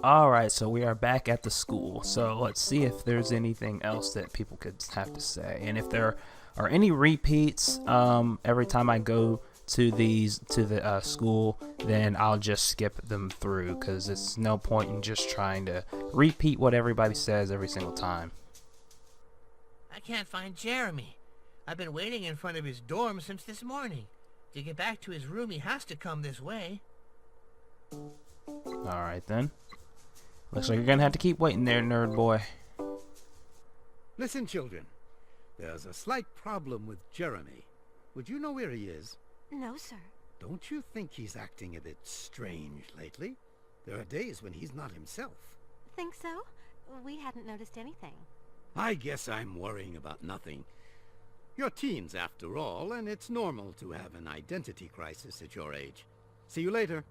Alright, so we are back at the school. So let's see if there's anything else that people could have to say. And if there are any repeats every time I go to the school, then I'll just skip them through, because it's no point in just trying to repeat what everybody says every single time. I can't find Jeremy. I've been waiting in front of his dorm since this morning. To get back to his room, he has to come this way. Alright then. Looks like you're gonna have to keep waiting there, nerd boy. Listen, children. There's a slight problem with Jeremy. Would you know where he is? No, sir. Don't you think he's acting a bit strange lately? There are days when he's not himself. Think so? We hadn't noticed anything. I guess I'm worrying about nothing. You're teens after all, and it's normal to have an identity crisis at your age. See you later.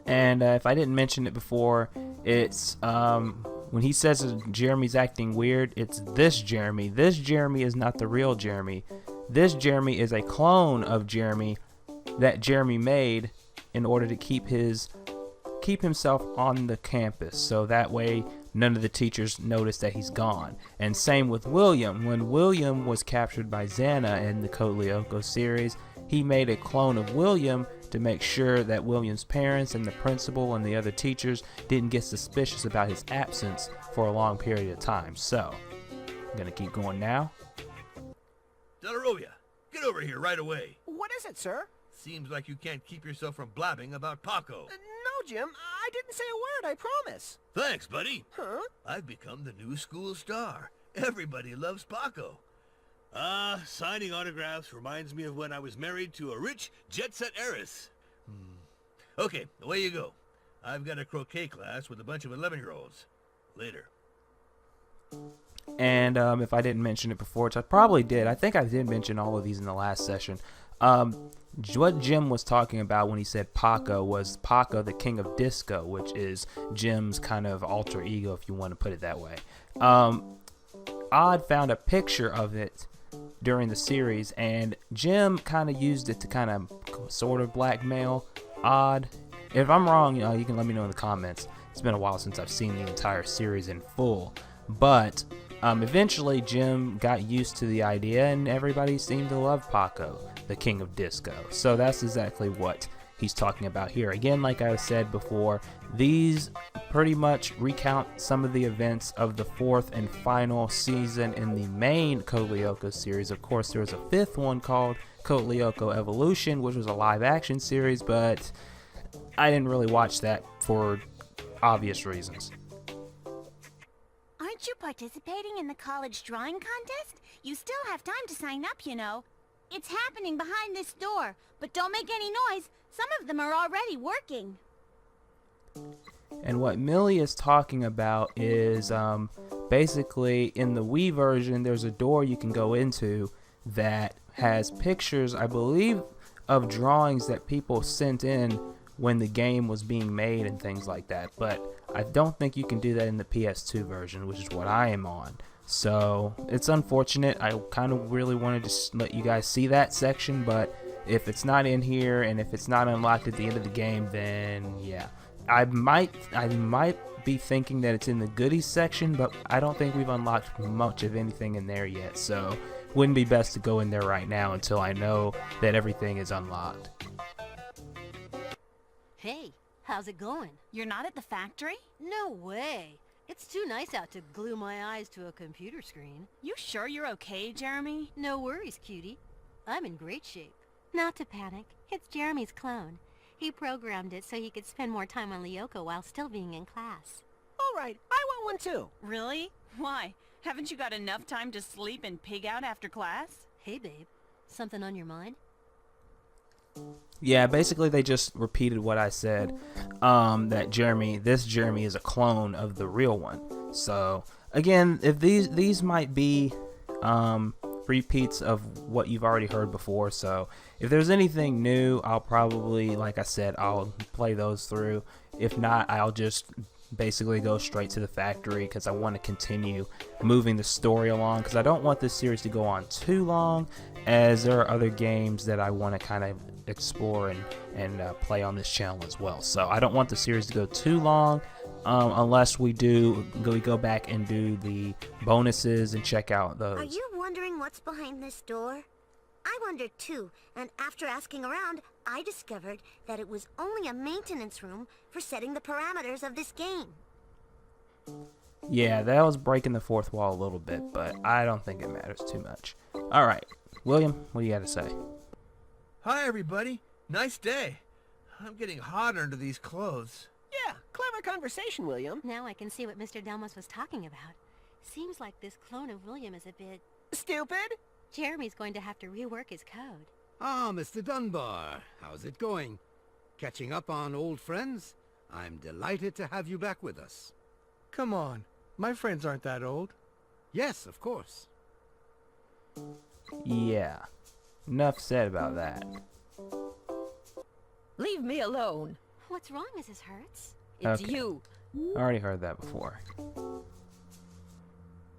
And if I didn't mention it before, it's when he says that Jeremy's acting weird, it's this Jeremy. This Jeremy is not the real Jeremy. This Jeremy is a clone of Jeremy that Jeremy made in order to keep himself on the campus, so that way none of the teachers notice that he's gone. And same with William. When William was captured by XANA in the Code Lyoko series, he made a clone of William to make sure that William's parents and the principal and the other teachers didn't get suspicious about his absence for a long period of time. So, I'm gonna keep going now. Delarovia, get over here right away. What is it, sir? Seems like you can't keep yourself from blabbing about Paco. No, Jim. I didn't say a word, I promise. Thanks, buddy. Huh? I've become the new school star. Everybody loves Paco. Signing autographs reminds me of when I was married to a rich jet-set heiress. Okay, away you go. I've got a croquet class with a bunch of 11-year-olds. Later. And if I didn't mention it before, which I probably did, I think I did mention all of these in the last session. What Jim was talking about when he said Paco was Paco, the king of disco, which is Jim's kind of alter ego, if you want to put it that way. Odd found a picture of it during the series, and Jim kind of used it to kind of sort of blackmail Odd. If I'm wrong, you can let me know in the comments. It's been a while since I've seen the entire series in full, but eventually Jim got used to the idea, and everybody seemed to love Paco, the king of disco. So that's exactly what he's talking about here. Again, like I said before, these pretty much recount some of the events of the fourth and final season in the main Code Lyoko series. Of course, there was a fifth one called Code Lyoko Evolution, which was a live action series, but I didn't really watch that for obvious reasons. Aren't you participating in the college drawing contest? You still have time to sign up, you know. It's happening behind this door, but don't make any noise. Some of them are already working. And what Millie is talking about is basically in the Wii version, there's a door you can go into that has pictures, I believe, of drawings that people sent in when the game was being made and things like that. But I don't think you can do that in the PS2 version, which is what I am on. So it's unfortunate. I kind of really wanted to let you guys see that section, but if it's not in here and if it's not unlocked at the end of the game, then yeah. I might be thinking that it's in the goodies section, but I don't think we've unlocked much of anything in there yet, so wouldn't be best to go in there right now until I know that everything is unlocked. Hey, how's it going? You're not at the factory? No way. It's too nice out to glue my eyes to a computer screen. You sure you're okay, Jeremy? No worries, cutie. I'm in great shape. Not to panic. It's Jeremy's clone. He programmed it so he could spend more time on Lyoko while still being in class. All right, I want one too. Really? Why? Haven't you got enough time to sleep and pig out after class? Hey, babe. Something on your mind? Yeah, basically they just repeated what I said, that this Jeremy is a clone of the real one. So again, if these might be repeats of what you've already heard before, so if there's anything new, I'll probably, like I said, I'll play those through. If not, I'll just basically go straight to the factory, because I want to continue moving the story along, because I don't want this series to go on too long, as there are other games that I want to kind of explore and play on this channel as well. So I don't want the series to go too long, unless we go back and do the bonuses and check out those. Are you wondering what's behind this door? I wondered too, and after asking around, I discovered that it was only a maintenance room for setting the parameters of this game. Yeah, that was breaking the fourth wall a little bit, but I don't think it matters too much. Alright, William, what do you got to say? Hi, everybody. Nice day. I'm getting hot under these clothes. Yeah, clever conversation, William. Now I can see what Mr. Delmos was talking about. Seems like this clone of William is a bit... Stupid? Jeremy's going to have to rework his code. Ah, Mr. Dunbar. How's it going? Catching up on old friends? I'm delighted to have you back with us. Come on. My friends aren't that old. Yes, of course. Yeah, enough said about that. Leave me alone. What's wrong, Mrs. Hertz? It's Okay. you. I already heard that before.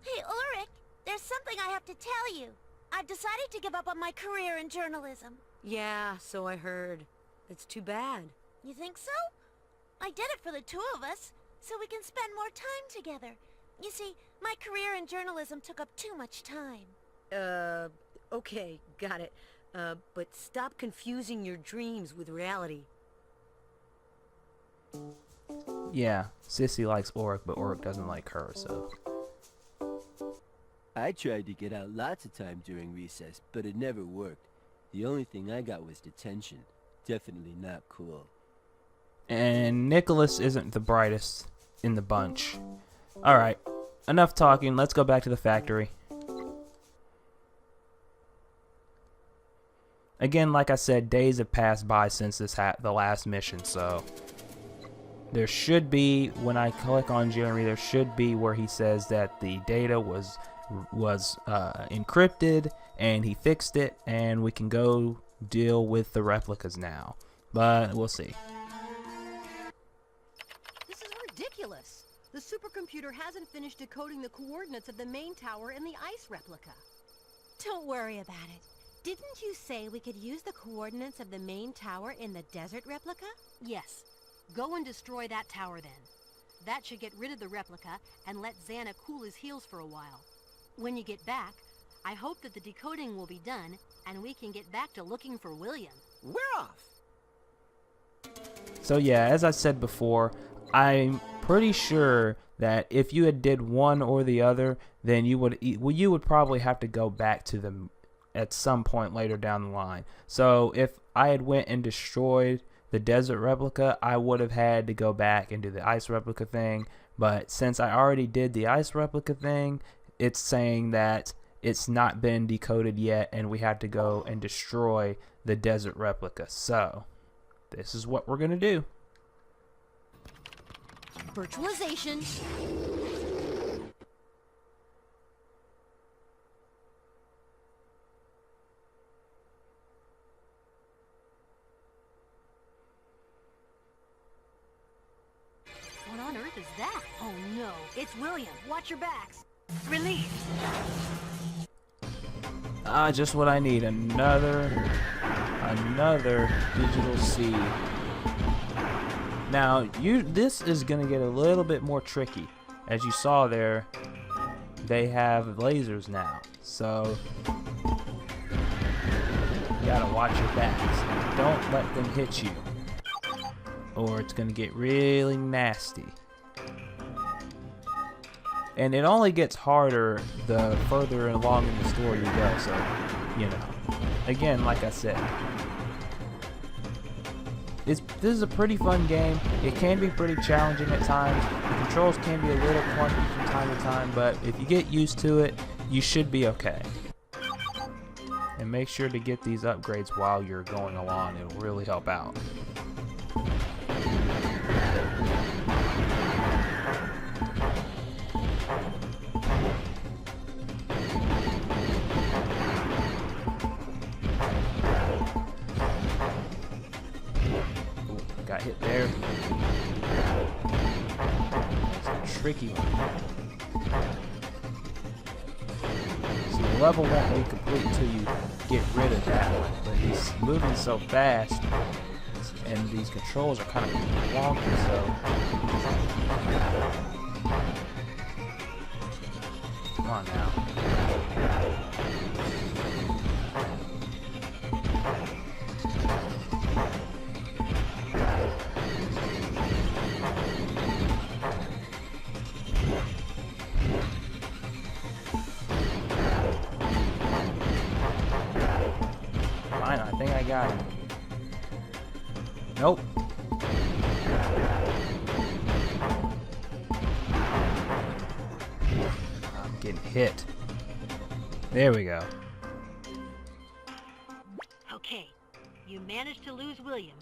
Hey, Ulrich, there's something I have to tell you. I've decided to give up on my career in journalism. Yeah, so I heard. It's too bad. You think so? I did it for the two of us, so we can spend more time together. You see, my career in journalism took up too much time. Okay, got it. But stop confusing your dreams with reality. Yeah, Sissy likes Ulrich, but Ulrich doesn't like her, so... I tried to get out lots of time during recess, but it never worked. The only thing I got was detention. Definitely not cool. And Nicholas isn't the brightest in the bunch. Alright, enough talking, let's go back to the factory. Again, like I said, days have passed by since the last mission, so... There should be, when I click on Jeremy, there should be where he says that the data was encrypted and he fixed it, and we can go deal with the replicas now. But we'll see. This is ridiculous. The supercomputer hasn't finished decoding the coordinates of the main tower and the ice replica. Don't worry about it. Didn't you say we could use the coordinates of the main tower in the desert replica? Yes. Go and destroy that tower then. That should get rid of the replica and let XANA cool his heels for a while. When you get back, I hope that the decoding will be done and we can get back to looking for William. We're off. So yeah, as I said before, I'm pretty sure that if you had did one or the other, then you would probably have to go back to them at some point later down the line. So if I had went and destroyed the desert replica, I would have had to go back and do the ice replica thing. But since I already did the ice replica thing, it's saying that it's not been decoded yet and we had to go and destroy the desert replica. So this is what we're gonna do. Virtualization. What on earth is that? Oh no, it's William. Watch your backs. Release. Just what I need. Another digital seed. Now, this is gonna get a little bit more tricky. As you saw there, they have lasers now, so you gotta watch your backs. Don't let them hit you, or it's gonna get really nasty. And it only gets harder the further along in the story you go, so, you know. Again, like I said, this is a pretty fun game. It can be pretty challenging at times. The controls can be a little clunky from time to time, but if you get used to it, you should be okay. And make sure to get these upgrades while you're going along. It'll really help out. Got hit there. That's a tricky one. See, level won't be complete until you get rid of that one. But he's moving so fast, and these controls are kind of wonky, so... Come on now. Fine, I think I got him. Nope. I'm getting hit. There we go. Okay, you managed to lose William.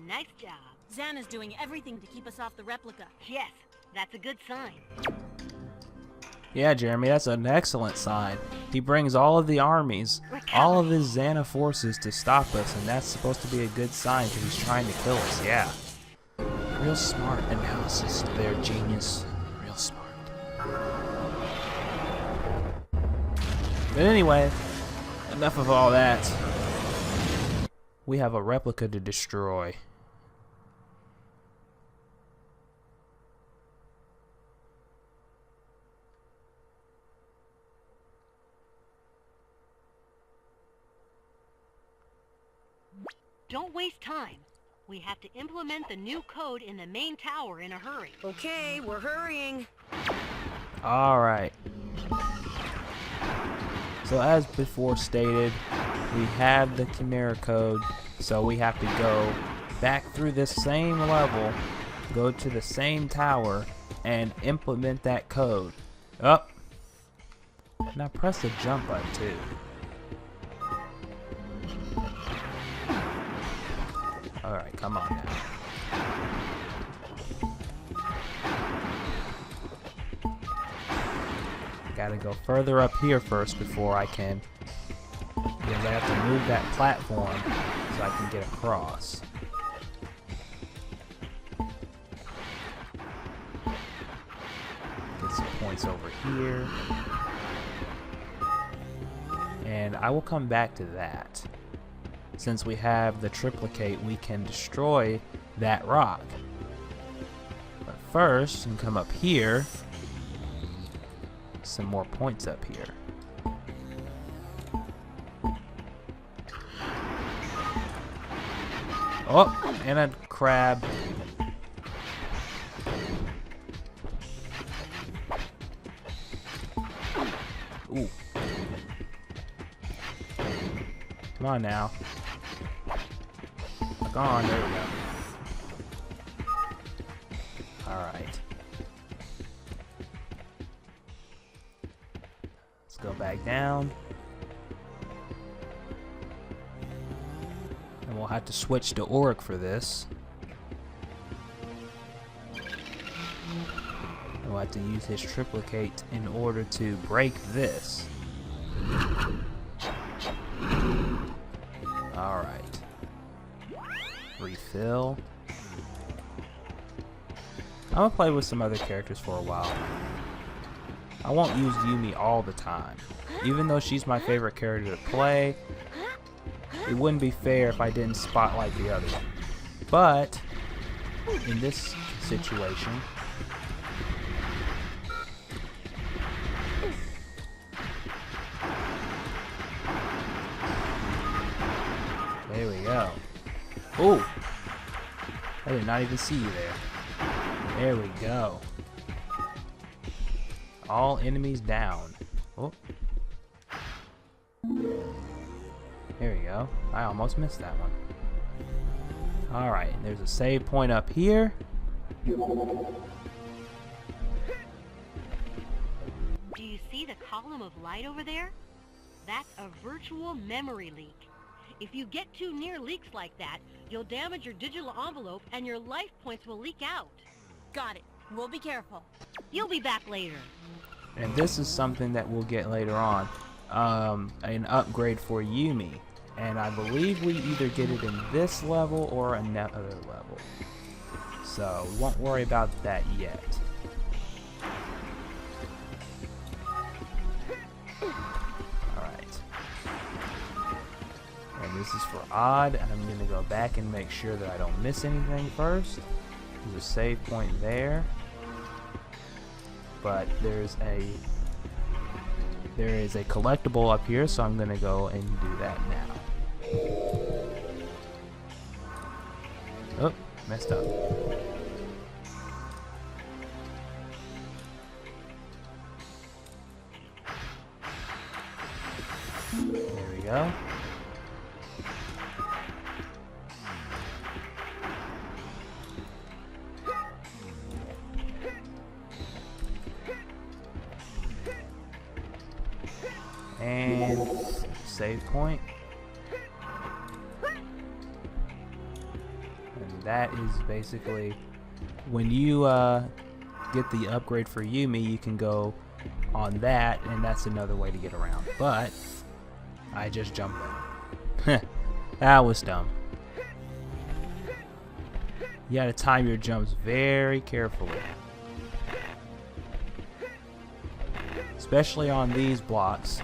Nice job. XANA's doing everything to keep us off the replica. Yes, that's a good sign. Yeah, Jeremy, that's an excellent sign. He brings all of the armies, all of his XANA forces to stop us, and that's supposed to be a good sign because he's trying to kill us, yeah. Real smart analysis there, genius. Real smart. But anyway, enough of all that. We have a replica to destroy. Don't waste time. We have to implement the new code in the main tower in a hurry. Okay, we're hurrying. Alright. So as before stated, we have the Chimera code, so we have to go back through this same level, go to the same tower, and implement that code. Up. Now press the jump button too. Alright, come on now. Gotta go further up here first before I can... Because I have to move that platform so I can get across. Get some points over here. And I will come back to that. Since we have the triplicate, we can destroy that rock. But first, and come up here. Some more points up here. Oh, and a crab. Ooh. Come on now. Look on, there we go. Alright. Let's go back down. And we'll have to switch to Ulrich for this. And we'll have to use his triplicate in order to break this. Alright. Refill. I'm gonna play with some other characters for a while. I won't use Yumi all the time. Even though she's my favorite character to play, it wouldn't be fair if I didn't spotlight the others. But, in this situation, there we go. Ooh! I did not even see you there. There we go. All enemies down. Oh. There we go. I almost missed that one. Alright, there's a save point up here. Do you see the column of light over there? That's a virtual memory leak. If you get too near leaks like that, you'll damage your digital envelope and your life points will leak out. Got it. We'll be careful. You'll be back later. And this is something that we'll get later on. An upgrade for Yumi. And I believe we either get it in this level or another level. So we won't worry about that yet. Alright. This is for odd, and I'm going to go back and make sure that I don't miss anything first. There's a save point there. But there is a collectible up here, so I'm going to go and do that now. Oh, messed up. There we go. And save point. And that is basically when you get the upgrade for Yumi, you can go on that, and that's another way to get around. But I just jumped over. That was dumb. You gotta time your jumps very carefully. Especially on these blocks.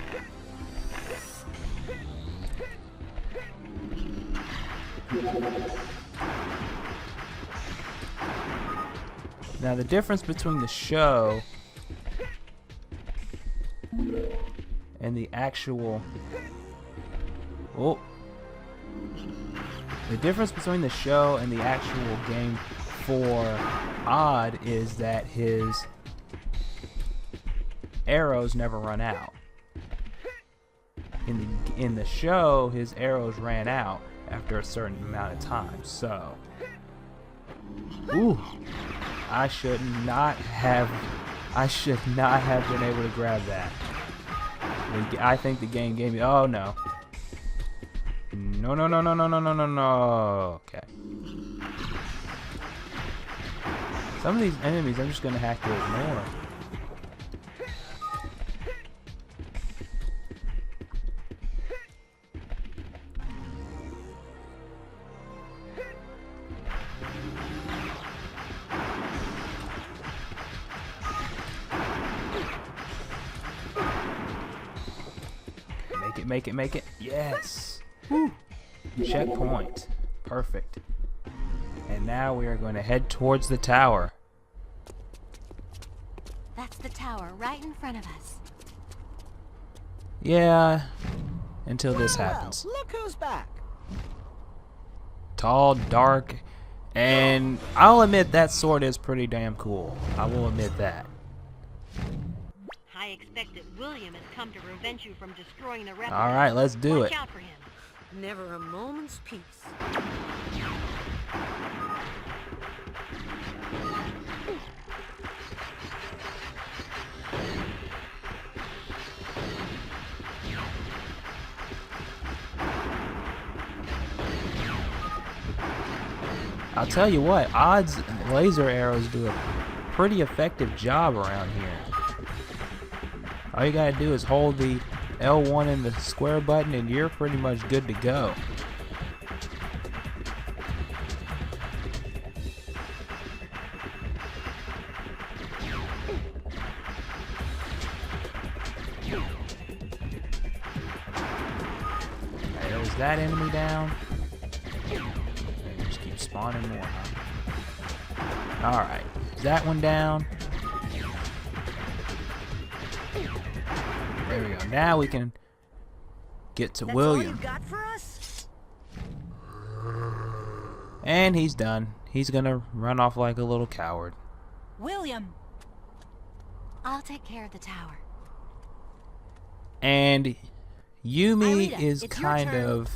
Now the difference between the show and the actual... Oh. The difference between the show and the actual game for Odd is that his arrows never run out. In the show, his arrows ran out after a certain amount of time. So, ooh, I should not have been able to grab that. I think the game gave me. Oh no! No! No! No! No! No! No! No! No! No! Okay. Some of these enemies I'm just gonna have to ignore. Make it. Yes. Woo. Checkpoint. Perfect. And now we are going to head towards the tower. That's the tower right in front of us. Yeah. Until this happens. Look who's back. Tall, dark, and I'll admit that sword is pretty damn cool. I will admit that. I expect that William has come to prevent you from destroying the replica. All right, let's do Watch it. out for him. Never a moment's peace. I'll tell you what, Odd's laser arrows do a pretty effective job around here. All you gotta do is hold the L1 and the square button and you're pretty much good to go. Okay, there's that enemy down. Just keep spawning more. Alright, is that one down? There we go. Now we can get to William. All you got for us? And he's done. He's gonna run off like a little coward. William! I'll take care of the tower. And Yumi Aelita, is it's your kind turn. of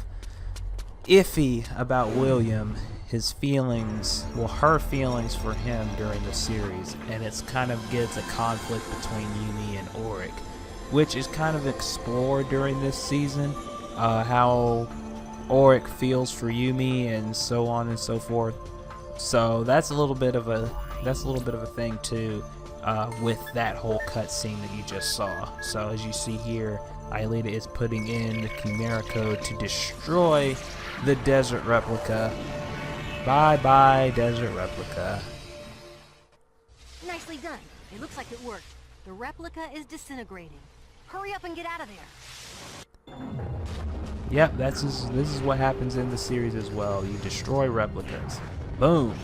iffy about William. His feelings, well, her feelings for him during the series. And it's kind of gets a conflict between Yumi and Ulrich, which is kind of explored during this season, how Ulrich feels for Yumi and so on and so forth. So that's a little bit of a thing too, with that whole cutscene that you just saw. So as you see here, Aelita is putting in the Chimera code to destroy the desert replica. Bye bye, desert replica. Nicely done. It looks like it worked. The replica is disintegrating. Hurry up and get out of there. Yep, this is what happens in the series as well. You destroy replicas. Boom.